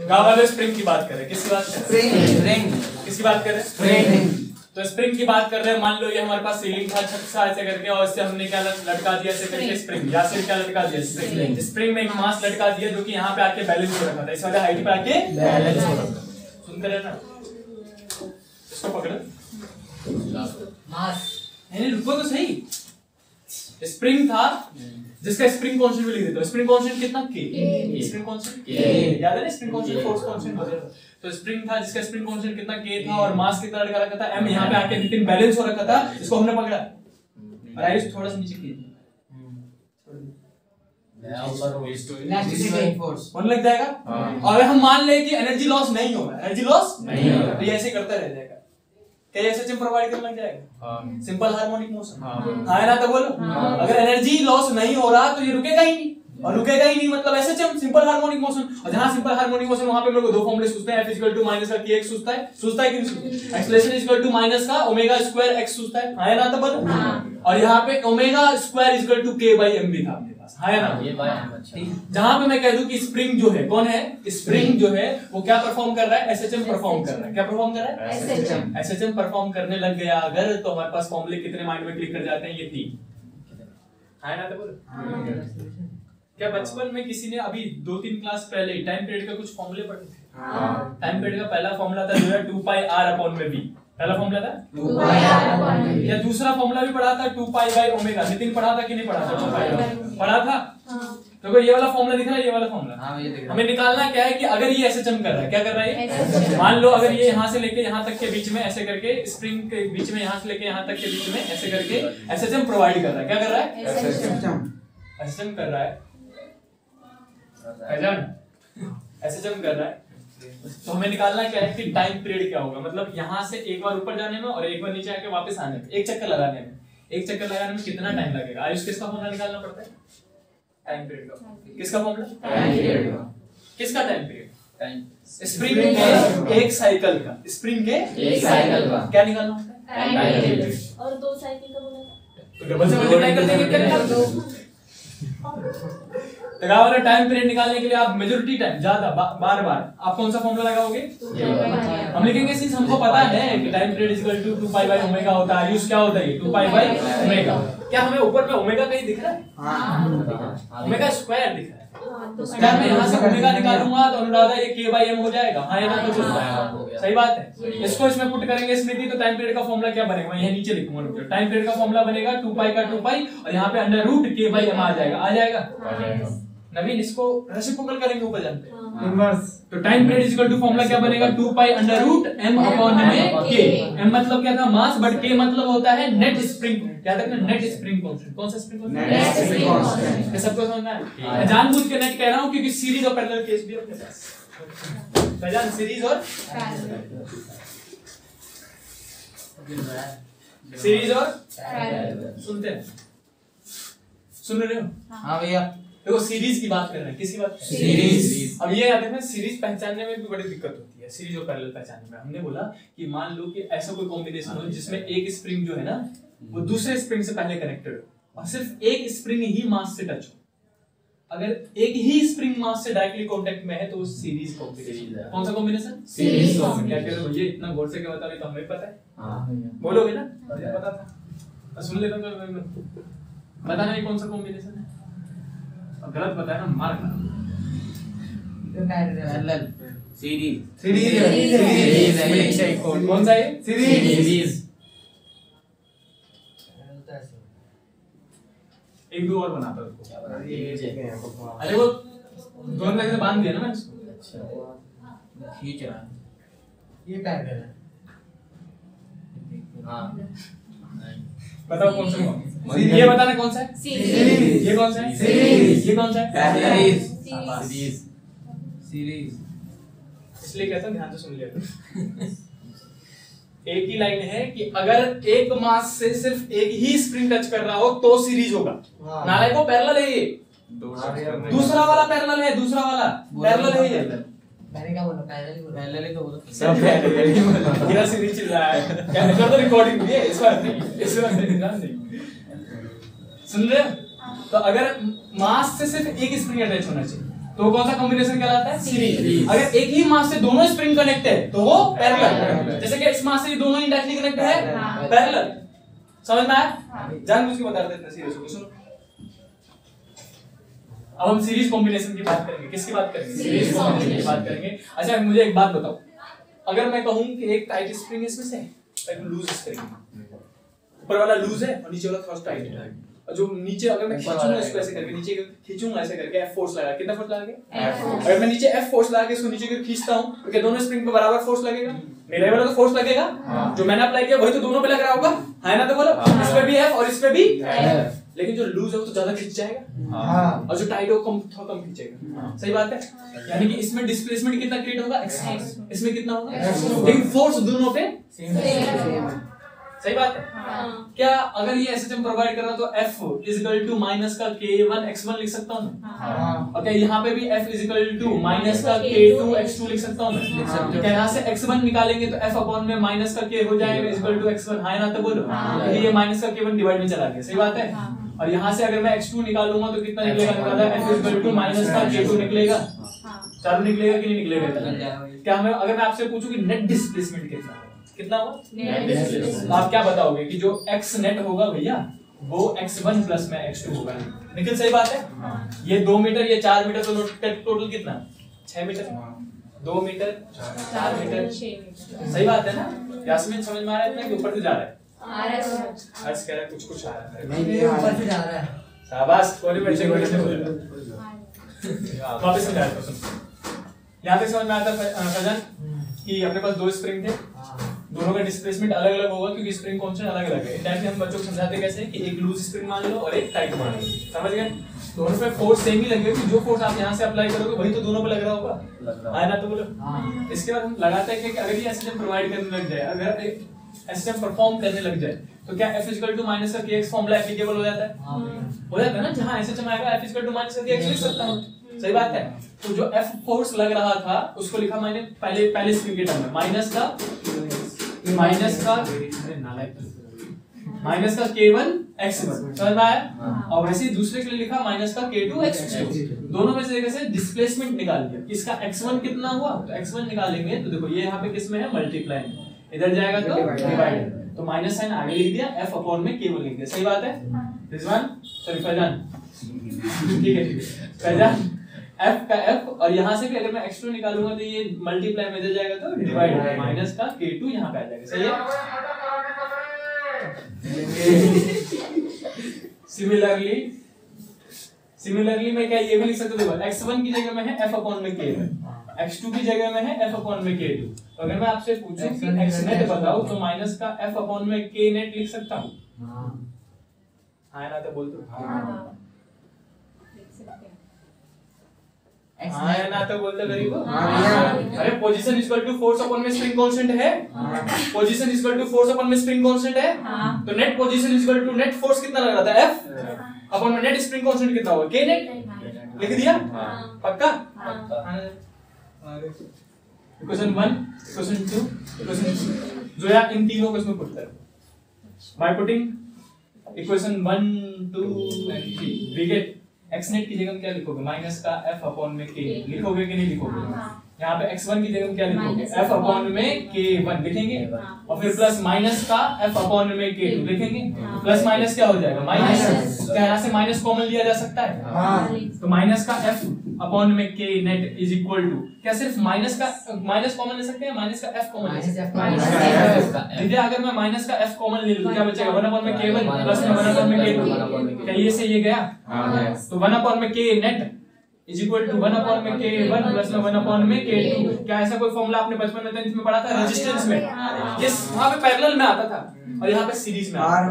वाले स्प्रिंग की बात कर रहे हैं, किसकी बात कर रहे हैं? स्प्रिंग। किसकी बात कर रहे हैं? स्प्रिंग। तो स्प्रिंग की बात कर रहे हैं। मान लो ये हमारे पास सीलिंग था छत सा ऐसे करके, और इससे हमने क्या लटका दिया ऐसे करके स्प्रिंग, या से क्या लटका दिया स्प्रिंग। स्प्रिंग में एक मास लटका दिया जो कि यहाँ पे आके बैलेंस हो रखा था, इस वाले हाइट पे आके बैलेंस हो रखा था। सुनते रहना, इसको पकड़ो मास, नहीं रुको तो सही। स्प्रिंग था जिसका स्प्रिंग कांस्टेंट भी लिख देते हो। स्प्रिंग कांस्टेंट कितना? के। स्प्रिंग कांस्टेंट के, याद है ना? स्प्रिंग कांस्टेंट फोर्स कांस्टेंट वगैरह। तो स्प्रिंग था जिसका स्प्रिंग कांस्टेंट कितना? के था, और मास कितना लटका रखा था? m। यहाँ पे आके नितिन बैलेंस हो रखा था, इसको हमने पकड़ा। और आयुष थोड़ा सा नीचे कीजिए, वन लग जाएगा। और अगर हम मान ले कि एनर्जी लॉस नहीं होगा, एनर्जी लॉस नहीं होगा, तो ये ऐसे करता रह जाएगा। क्या एसएचएम प्रोवाइड करने लग जाएगा? Simple harmonic motion. हाँ है ना? तो बोलो, अगर एनर्जी लॉस नहीं हो रहा तो ये रुकेगा ही नहीं, और रुकेगा ही नहीं मतलब एसएचएम सिंपल हार्मोनिक मोशन। और जहां सिंपल हार्मोनिक मोशन वहां पे मेरे को दो फॉर्मूले सूझते हैं, F इक्वल टू माइनस का kx सूझता है कि नहीं सूझता? एक्सेलरेशन इक्वल टू माइनस का ओमेगा स्क्वायर x सूझता है, हाँ है ना? तो बोलो, और यहाँ पे omega square equal to k by m भी था अपने पास, हाँ है ना? ये बाय m। अच्छा, जहां पे मैं कह दूं कि स्प्रिंग जो है कौन है? स्प्रिंग जो है वो क्या परफॉर्म कर रहा है? एसएचएम परफॉर्म कर रहा है। क्या परफॉर्म कर रहा है? एसएचएम। एसएचएम परफॉर्म करने लग गया अगर, तो हमारे पास फॉर्मूले कितने माइंड में क्लिक कर जाते हैं? ये 3, हाँ ना? तो बोलो, क्या बचपन में किसी ने अभी 2-3 क्लास पहले टाइम पीरियड का कुछ फॉर्मूले पढ़े थे? टाइम पीरियड का पहला फॉर्मूला था जो है 2 पाई r अपॉन में v। पहला फॉर्मूला था 2 पाई r अपॉन में v। या दूसरा फॉर्मूला भी पढ़ा था 2 पाई बाय ओमेगा। नितिन पढ़ा था कि नहीं पढ़ा था? 2 पाई पढ़ा था। तो ये वाला फॉर्मूला दिख रहा है, ये वाला फॉर्मूला। हाँ, ये दिख रहा है। हमें निकालना क्या है कि अगर ये एसएचएम कर रहा है, क्या कर रहा है ये? मान लो अगर ये यहाँ से लेके यहाँ तक के बीच में ऐसे करके, स्प्रिंग के बीच में यहाँ से लेके यहाँ तक के बीच में ऐसे करके एसएचएम प्रोवाइड कर रहा है। क्या कर रहा है? एसएचएम कर रहा है, एसएचएम कर रहा है। तो हमें निकालना क्या है कि टाइम पीरियड क्या होगा, मतलब यहाँ से एक बार ऊपर जाने में और एक बार नीचे आके वापस आने में, एक चक्कर लगाने में कितना टाइम लगेगा? आयुष किसका फॉर्मूला निकालना पड़ता है? टाइम पीरियड का। किसका फॉर्मूला? टाइम पीरियड का। किसका टाइम पीरियड? टाइम स्प्रिंग के एक साइकिल का। स्प्रिंग के एक साइकिल का क्या निकालना होता है? Time period. और 2 साइकिल का बोला था तो डबल से मल्टीप्लाई कर देंगे, क्या निकाल दो। तो क्या वाला टाइम पीरियड निकालने के लिए आप मेजॉरिटी टाइम ज्यादा बार आप कौन सा फॉर्मूला लगाओगे? हम लिखेंगे सिंस हमको पता है कि time period equal to 2 pi by omega होता है। यूज क्या होता है? 2 पाई बाय ओमेगा। क्या हमें ऊपर में ओमेगा कहीं दिख रहा है? हां, ओमेगा स्क्वायर दिख रहा है। क्या मैं यहाँ से ओमेगा निकालूंगा तो अनुराधा ये k बाय m हो जाएगा, हाँ या ना? तो सही बात है। इसको इसमें पुट करेंगे स्मृति, तो टाइम पीरियड का फॉर्मूला क्या बनेगा? मैं यहाँ नीचे लिखूंगा। टाइम पीरियड का फॉर्मूला बनेगा 2 पाई का 2 पाई, और यहाँ पे under root k by m आ जाएगा। नवीन इसको रेसिप्रोकल करेंगे ऊपर जाते हैं इनवर्स। तो time period equal to formula क्या बनेगा? 2 pi under root m upon में k। m मतलब क्या था? मास, बट k मतलब होता है नेट स्प्रिंग। क्या था? Net spring constant. कौन सा spring constant? Net spring constant. ये सबको समझना है। मैं जानबूझ के नेट कह रहा हूं क्योंकि सीरीज और पैरेलल केस भी अपने पास। पहचान सीरीज और पैरेलल। सुनते हैं? सुन रहे हो? हां भैया। देखो सीरीज की बात कर रहे हैं। किसकी बात? सीरीज। अब ये याद रखना, सीरीज पहचानने में भी बड़ी दिक्कत होती है। सीरीज और पैरेलल पहचानने में हमने बोला कि मान लो कि ऐसा कोई कॉम्बिनेशन हो जिसमें एक स्प्रिंग जो है ना वो दूसरे स्प्रिंग से पहले कनेक्टेड हो और सिर्फ एक स्प्रिंग ही मास से टच हो। अगर एक ही स्प्रिंग मास से डायरेक्टली कांटेक्ट में है तो वो सीरीज कॉम्बिनेशन है। कौन सा कॉम्बिनेशन? Series combination. क्या कह रहे हो? ये इतना गौर से क्या बता रहे तो हमें पता है। हां बोलोगे ना? पता था। सुन लेता हूं, पता नहीं कौन सा कॉम्बिनेशन है। गलत बताया ना मार खा। पैरेलल सीरीज कौन सा है? सीरीज। एक दो और बनाता हूं उसको। अरे वो दोनों लगे बांध दिया ना मैंने इसको। अच्छा खींच रहा है ये पैरेलल है। हां बताओ कौन सा? ये बताना कौन सा है? सीरीज। ये कौन सा है? सीरीज। ये कौन सा है? सीरीज। सीरीज इसलिए कहता हूं ध्यान से सुन लिया। एक ही लाइन है कि अगर एक मास से सिर्फ एक ही स्प्रिंग टच कर रहा हो तो सीरीज होगा। नालायक को पैरेलल है ये। दूसरा वाला पैरेलल है, दूसरा वाला पैरेलल है ये। मैंने क्या बोला? पैरेलल ही तो बोला। सब पैरेलल ही बोला। मेरा सीरीज चल रहा है। क्या कर दो रिकॉर्डिंग भी है इस बार नहीं, इस बार नहीं ध्यान नहीं। सुन रहे हो? तो अगर मास से सिर्फ एक स्प्रिंग अटैच होना चाहिए तो कौन सा कॉम्बिनेशन कहलाता है? सीरीज। अगर एक ही मास से दोनों स्प्रिंग कनेक्ट है तो वो पैरेलल। जैसे कि इस मास से दोनों इंडायरेक्टली कनेक्ट है, पैरेलल। समझ में आया? जानबूझ के बता देते हैं सीरीज को। सुनो, अब हम सीरीज कॉम्बिनेशन की बात करेंगे। किसकी बात करेंगे? सीरीज कॉम्बिनेशन की बात करेंगे। अच्छा मुझे एक बात बताओ, अगर मैं कहूं कि एक टाइट स्प्रिंग इसमें से एक लूज स्प्रिंग, ऊपर वाला लूज है और नीचे वाला थोड़ा टाइट है, और जो नीचे अगर मैं खींचूंगा इसको ऐसे करके, नीचे खींचूंगा ऐसे करके, F फोर्स लगा, कितना फोर्स लगा के? अगर मैं नीचे F फोर्स लगा के इसको नीचे की खींचता हूं तो क्या दोनों स्प्रिंग पे बराबर फोर्स लगेगा? मेरे वाला तो फोर्स लगेगा, जो मैंने अप्लाई किया वही तो दोनों पे लग रहा होगा, है ना? तो बोलो इस पे भी F और इस पे भी F, लेकिन जो लूज है वो तो ज्यादा खींच जाएगा और जो टाइट है वो थोड़ा कम खींचेगा। सही बात है? यानी कि इसमें डिस्प्लेसमेंट कितना क्रिएट होगा? x, इसमें कितना होगा? लेकिन फोर्स दोनों पे सेम। सही बात है? क्या अगर ये एसएचएम प्रोवाइड कर रहा तो F इक्वल टू माइनस का K1 x1 लिख सकता हूँ? और क्या यहाँ पे भी F इक्वल टू माइनस का K2 x2 लिख सकता हूँ? क्या यहाँ से x1 निकालेंगे तो F अपॉन में माइनस का K हो जाएगा इक्वल टू x1, है ना? तो बोलो ये माइनस का K1 डिवाइड में चला गया। सही बात है? और यहाँ से अगर मैं x2 निकालूंगा तो कितना निकलेगा? F इक्वल टू माइनस का K2 निकलेगा। चालू निकलेगा कि नहीं निकलेगा? क्या हमें अगर मैं आपसे पूछूं कि नेट डिस्प्लेसमेंट कितना होगा? तो आप क्या बताओगे कि जो x नेट होगा भैया वो x1 प्लस में x2 होगा। निखिल सही बात है? ये 2 मीटर ये 4 मीटर, तो टोटल कितना? 6 मीटर। 2 मीटर 4 मीटर, सही बात है ना? यास्मीन समझ में आ रहा है इतना कि ऊपर से जा रहा है? अर्श कह रहा है कुछ आ रहा है। नहीं ऊपर से जा रहा है। शाबाश, कोई बच्चे को ऐसे बोल रहा। वापस समझा दो। यहां तक समझ में आता है फजन कि अपने पास दो स्प्रिंग थे, दोनों का डिस्प्लेसमेंट अलग अलग होगा क्योंकि स्प्रिंग कांस्टेंट अलग अलग है। डायरेक्टली हम बच्चों को समझाते कैसे कि एक लूज स्प्रिंग मान लो और एक टाइट मान लो। समझ गए? दोनों पे फोर्स सेम ही लगेगा कि जो फोर्स आप यहां से अप्लाई करोगे वही तो दोनों पे लग रहा होगा, है ना? तो बोलो इसके बाद हम लगाते हैं कि अगर ये एसएचएम प्रोवाइड करने लग जाए, अगर एसएचएम परफॉर्म करने लग जाए तो क्या F इक्वल टू माइनस का kx फॉर्मूला एप्लीकेबल हो जाता है? हो जाता है ना? जहां एसएचएम आएगा F इक्वल टू माइनस का kx लिख सकता हूं। सही बात है? तो जो F फोर्स लग रहा था उसको लिखा मैंने पहले स्प्रिंग के टर्म में माइनस का K1 x1। समझ में आया? और वैसे ही दूसरे के लिए लिखा माइनस का K2 x2। दोनों में से जगह से डिस्प्लेसमेंट निकाल दिया। इसका x1 कितना हुआ तो x1 निकालेंगे तो देखो ये यहाँ पे किस में है? मल्टीप्लाई में। इधर जाएगा तो डिवाइड, तो माइनस साइन आगे लिख दिया, F अपॉन में K1 लिख दिया। सही बात है? रिजवान सॉरी फैजान, ठीक है फैजान, F का F और यहाँ से भी अगर मैं x2 निकालूंगा तो ये मल्टीप्लाई में इधर जाएगा तो डिवाइड, माइनस का K2 यहाँ पे आ जाएगा। सही है? सिमिलरली मैं क्या ये भी लिख सकता हूँ? x1 की जगह में है F अपॉन में K1, x2 की जगह में है F अपॉन में K2। तो अगर मैं आपसे पूछूं कि x नेट बताओ तो माइनस का F अपॉन में K नेट लिख सकता हूँ? हाँ ना? तो बोल दो हाँ ना? तो बोल दो गरीब। अरे position equal to force upon में स्प्रिंग कांस्टेंट है। Position equal to force upon में स्प्रिंग कांस्टेंट है, तो net position equal to net force कितना लग रहा था? F अपॉन में नेट स्प्रिंग कांस्टेंट कितना होगा? K net. लिख दिया? पक्का? इक्वेशन 1, इक्वेशन 2, इक्वेशन 3 जो यार इन तीनों को इसमें पुट करो। By putting equation 1, 2 and 3 we get x net की जगह क्या लिखोगे? माइनस का F अपॉन में K लिखोगे कि नहीं लिखोगे? यहाँ पे x1 की जगह क्या लिखोगे? F अपॉन में K1 लिखेंगे और फिर प्लस माइनस का F अपॉन में K2 लिखेंगे। प्लस माइनस क्या हो जाएगा? माइनस। क्या यहाँ से माइनस कॉमन लिया जा सकता है? तो माइनस का F अपॉन में K net is equal to क्या सिर्फ माइनस कॉमन ले सकते हैं? माइनस का F कॉमन ले सकते हैं। अगर मैं माइनस का F कॉमन ले लूं क्या बचेगा? 1 अपॉन में K1 प्लस 1 अपॉन में K2। क्या ये से ये गया? तो 1 अपॉन में K net is equal to 1 upon में K1 प्लस 1 अपॉन में K2। क्या ऐसा कोई फॉर्मूला आपने बचपन में 10th में पढ़ा था? रेजिस्टेंस में ये वहां पे पैरेलल में आता था और यहाँ पे सीरीज में आता है,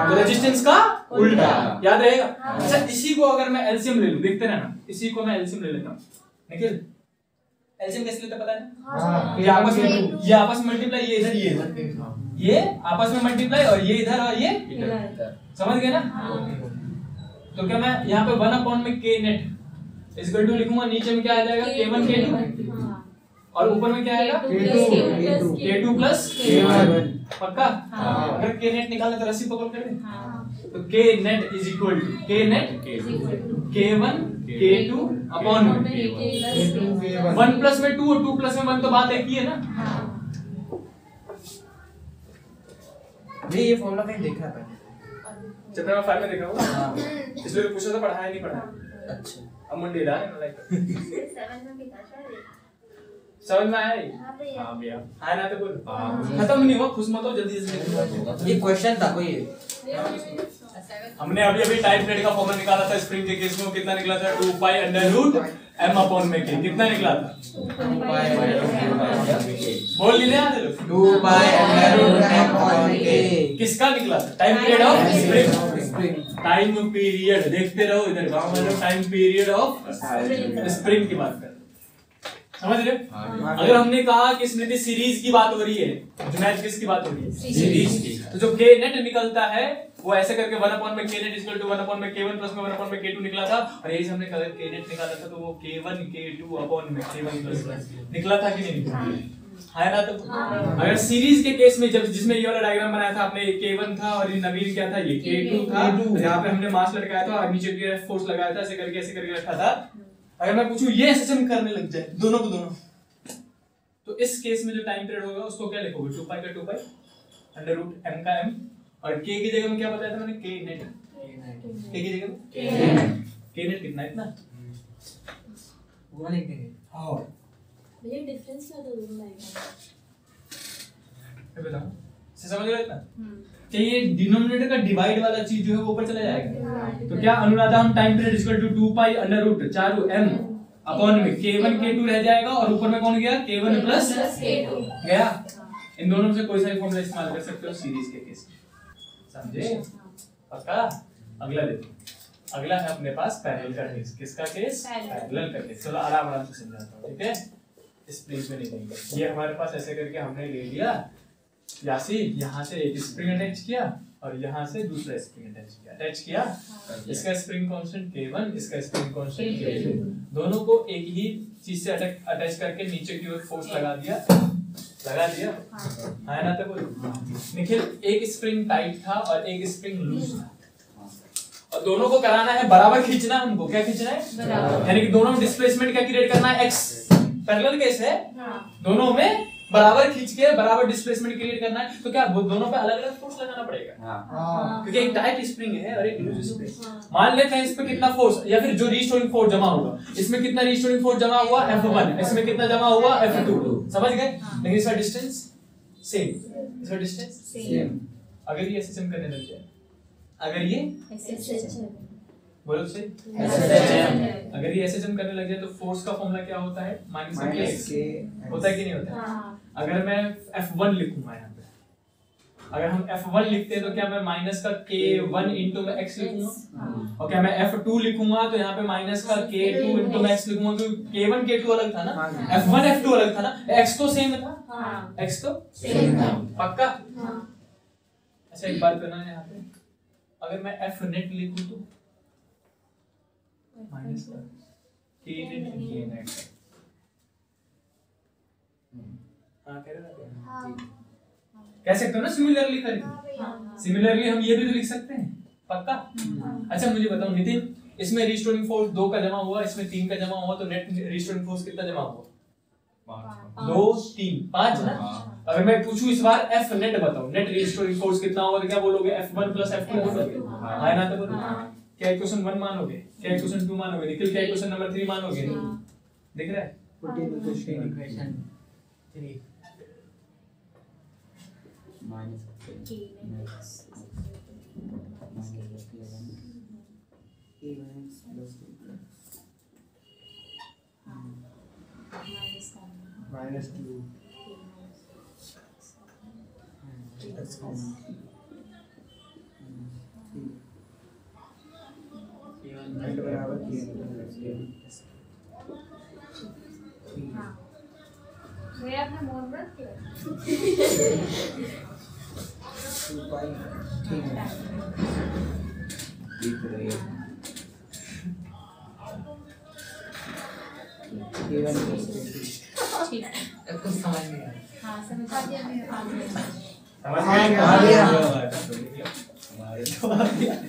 तो रेजिस्टेंस का उल्टा याद रहेगा। अच्छा इसी को अगर मैं एलसीएम ले लूं, देखते रहना, इसी को मैं एलसीएम ले लेता हूं। निखिल एलसीएम कैसे लेते पता है? ये आपस में मल्टीप्लाई, ये इधर ये आपस में मल्टीप्लाई और ये इधर और ये इधर। समझ गए ना? तो क्या मैं यहाँ पे 1 अपॉन में K नेट इक्वल टू लिखूंगा, नीचे में क्या आ जाएगा? K1 K2 और ऊपर में क्या आएगा K2 प्लस K1 पक्का। अगर K नेट निकालना तो रस्सी पकड़ कर दे तो K net is equal to K net K1 K2 upon 1 plus में 2 और 2 प्लस में 1 तो बात एक ही है ना। ये फॉर्मूला कहीं देखा है पहले, चैप्टर नंबर 5 में देखा होगा। हां इसलिए तो पूछा था, पढ़ाया नहीं पढ़ाया। अच्छा अब मंडे डाल लाइक 7 में भी था शायद। समझ में आया? हां भैया आया ना तो बोल। खत्म नहीं हुआ, खुश मत हो, जल्दी से ये क्वेश्चन था कोई। हमने अभी टाइम पीरियड का फॉर्मूला निकाला था स्प्रिंग के केस में, कितना निकला था 2 pi under root m upon में k। कितना निकला था? बोल लिए याद है लोग 2 pi under root m upon k। किसका निकला था? Time period of spring. Time period देखते रहो इधर, गांव में लोग टाइम पीरियड ऑफ स्प्रिंग की बात कर रहे, समझ रहे? अगर हमने कहा कि स्मृति सीरीज की बात हो रही है, जो मैथ किसकी बात हो रही है? सीरीज की। तो जो k नेट निकलता है वो ऐसे करके 1 अपॉन में k net equal to 1 upon में k1 प्लस में 1 अपॉन में k2 निकला था। और यही से हमने अगर k नेट निकाला था तो वो k1 k2 अपॉन में k1 प्लस निकला था कि नहीं निकला है ना। तो अगर सीरीज के केस में जब जिसमें ये वाला डायग्राम बनाया था आपने, k1 था और ये नवीन क्या था, ये k2 था। यहाँ पे हमने मास लटकाया था और नीचे की फोर्स लगाया था, ऐसे करके रखा था। अगर मैं पूछूं ये एसएचएम करने लग जाए दोनों को दोनों, तो इस केस में जो टाइम पीरियड होगा उसको क्या लिखोगे? 2 पाई का 2 पाई अंडर रूट m का m, और k की जगह में क्या बताया था मैंने? k net. k की जगह में k नेट कितना? इतना वो लिख देंगे। हां भैया डिफरेंस क्या था दोनों लाइन ये बताओ, से समझ रहे इतना? क्या ये डिनोमिनेटर का डिवाइड वाला चीज जो है वो ऊपर चला जाएगा? तो क्या अनुराधा हम time period equal to 2 pi under root 4 m upon में k1 k2 रह जाएगा और ऊपर में कौन गया? k1 प्लस k2 गया। इन दोनों में से कोई सा भी फॉर्मूला इस्तेमाल कर सकते हो सीरीज के केस में, समझे? पक्का। अगला देखो, अगला है अपने पास पैरेलल का केस। किसका केस? पैरेलल का केस। चलो आराम से समझाता हूं, ठीक है? इस प्लीज में नहीं लेंगे। ये हमारे पास ऐसे करके हमने ले लिया यासी, यहाँ से एक स्प्रिंग अटैच किया और यहाँ से दूसरा स्प्रिंग अटैच किया। इसका स्प्रिंग कांस्टेंट k1, इसका स्प्रिंग कांस्टेंट k2, दोनों को एक ही चीज से अटैच करके नीचे की ओर फोर्स लगा दिया है ना। तो बोलो निखिल, एक स्प्रिंग टाइट था और एक स्प्रिंग लूज था, और दोनों को कराना है बराबर खींचना है। उनको क्या खींचना है? यानी कि दोनों में डिस्प्लेसमेंट क्या क्रिएट करना है? x। पैरेलल केस है, दोनों में बराबर खींच के बराबर डिस्प्लेसमेंट क्रिएट करना है। तो क्या दोनों पे अलग अलग फोर्स लगाना पड़ेगा? क्योंकि एक टाइट स्प्रिंग है और एक लूज स्प्रिंग। मान लेते हैं इस पे कितना फोर्स, या फिर जो रीस्टोरिंग फोर्स जमा होगा, इसमें कितना रीस्टोरिंग फोर्स जमा हुआ? F1। इसमें कितना जमा हुआ? F2। समझ गए? लेकिन इसका डिस्टेंस सेम, इसका डिस्टेंस सेम। अगर ये एसएचएम करने लग जाए, अगर ये बोलो सही, अगर ये एसएचएम करने लग जाए तो फोर्स का फॉर्मूला क्या होता है? माइनस k होता है कि नहीं होता है? अगर मैं F1 लिखूंगा यहाँ पे, अगर हम F1 लिखते हैं तो क्या मैं माइनस का k1 इंटू में x लिखूंगा, और क्या मैं F2 लिखूंगा तो यहाँ पे माइनस का k2 इंटू में x लिखूंगा, क्योंकि k1 k2 अलग था ना, F1 F2 अलग था ना, x तो सेम था, x तो सेम था। पक्का? अच्छा एक बात करना है यहाँ पे, अगर मैं F नेट लिखूं तो माइनस का k नेट कह सकते हो ना सिमिलरली करके। सिमिलरली हम ये भी तो लिख सकते हैं। पक्का? अच्छा मुझे बताओ नितिन, इसमें रीस्टोरिंग फोर्स 2 का जमा हुआ, इसमें 3 का जमा हुआ, तो नेट रीस्टोरिंग फोर्स कितना जमा हुआ? 2 3 5 ना। अगर मैं पूछूं इस बार F नेट बताओ, नेट रीस्टोरिंग फोर्स कितना होगा, तो क्या बोलोगे? F1 प्लस F2 बोलोगे, है ना? तो बोलो क्या इक्वेशन 1 मानोगे, क्या इक्वेशन 2 मानोगे, निखिल क्या इक्वेशन नंबर 3 मानोगे? दिख रहा है? इक्वेशन 3 माइनस -2 भैया आपने मोड़ रख किया? ठीक है। कुछ समझ नहीं आया। हाँ समझा दिया मैं। समझ गए?